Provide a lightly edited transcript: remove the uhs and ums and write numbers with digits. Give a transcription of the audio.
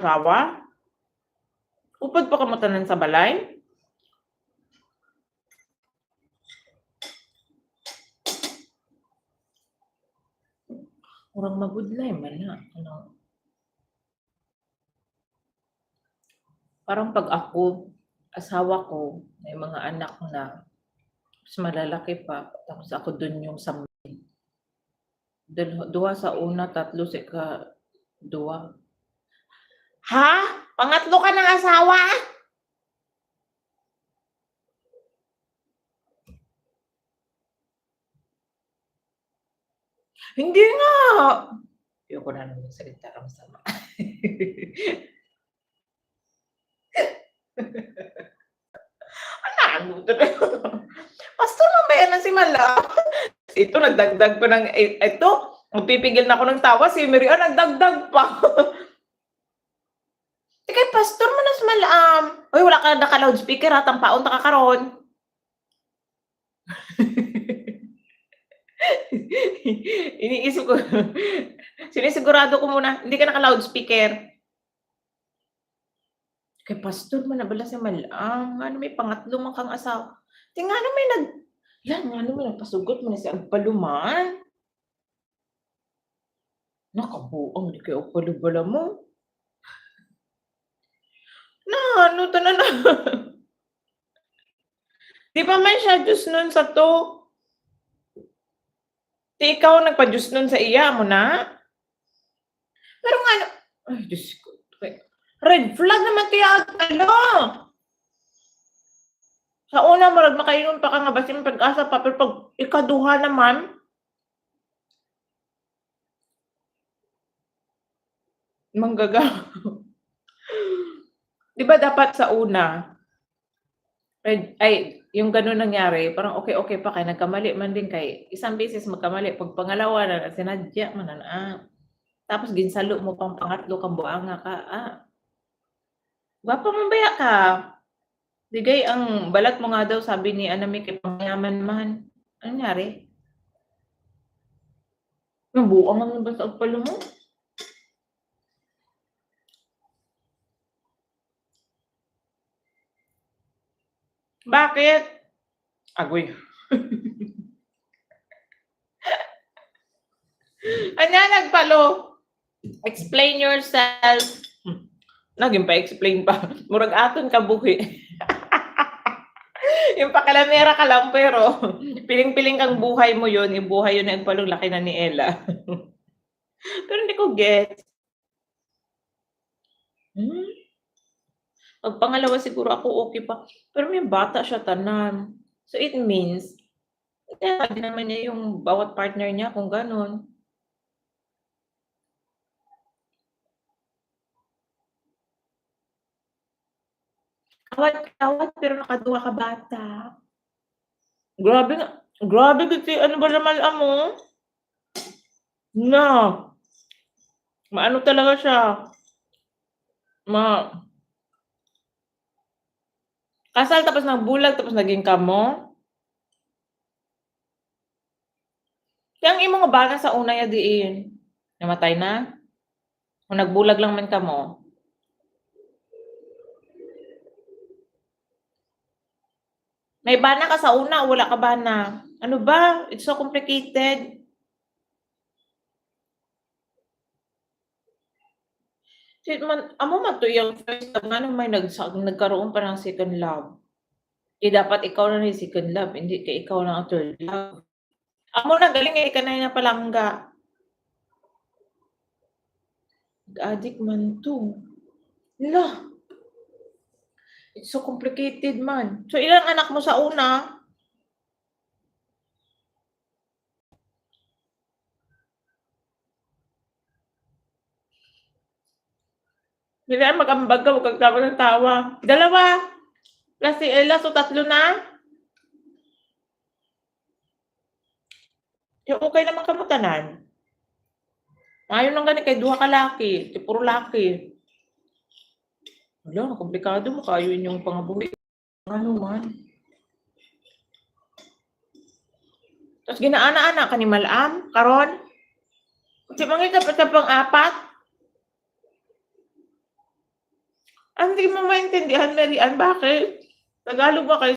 asawa? Upod pa ka mo tanan sa balay? Murag magudlay man na, ano. Parang 'pag ako, asawa ko, may mga anak na, mas malalaki pa, tapos ako dun yung duha sa una, tatlo sa ika-duwa. Ha? Pangatlo ka ng asawa? Hindi nga. Ayoko na ng salita ng masama. Ano? Pastor man ba yan na si Mala? Ito, nagdagdag pa ng, ito, magpipigil na ako ng tawa, si Mary, nagdagdag pa. Kay pastor man na si Malam. Uy, wala ka naka-loudspeaker ha, tampaon ta ka karon. Iniisip ko, sinisigurado ko muna, hindi ka naka-loudspeaker. Kay pastor man na bala si Malam, ano may pangatlo man kang asawa. Di nga may yan nga may nagpasugot man si Agpaluman. Nakabuang di kayo Agpalubala mo. Na ano tanan na. Di ba man siya Diyos nun sa to? Di ikaw nagpa-Diyos nun sa iya mo na? Pero nga, ay Diyos ko. Red flag naman kaya ano? Sa una, marag makainom pa ka nga basin pag-asa pa, pero pag ikaduha naman, manggagawa. Di ba dapat sa una, yung gano'n nangyari, parang okay pa kay nagkamali man din kay isang beses magkamali, pag pangalawa na sinadya man na, tapos ginsalo mo pang pangatlo kang buanga ka, gwapa man baya ka. Digay ang balat mo nga daw sabi ni Anami kay pangyaman man. Ano nangyari? Nabuang man ba sa agpalo mo? Bakit? Agoy. Anya nagpalo? Explain yourself. Naging pa-explain pa. Murag aton ka buhi. Yung pakalamera ka lang pero piling-piling kang buhay mo yun, ibuhay yun na palong laki na ni Ella. Pero hindi ko gets. Pag pangalawa siguro ako okay pa, pero may bata siya tanan. So it means, kaya din naman niya yung bawat partner niya kung gano'n. Kawat pero nakaduwa ka bata. Grabe kasi ano ba naman mo? Na, maano talaga siya, kasal tapos nagbulag tapos naging kamo. Yang imong nga bana sa una ya diin, namatay na? O nagbulag lang man kamo? May bana ka sa una o wala ka bana? Ano ba? It's so complicated. Amo man to yung first love nga may nagkaroon pa ng second love. Dapat ikaw na yung second love, hindi kay ikaw na ang third love. Amo na galing ka na yung palangga. Addict man to. Hala. It's so complicated man. So ilang anak mo sa una? Kailangan mag-ambag ka, huwag kang tawa ng tawa. 2 plus si Ella, so 3 na? Okay naman ka mo tanan. Ayaw lang gani kay duha ka laki, puro laki. Wala, komplikado mo kayo inyong pangabuhi. Ano man. Tapos ginaana-ana ka ni Malam, karon. Kasi mga ka pang-apat. Hindi mo maintindihan, Mary Ann, bakit? Tagalog ba kayo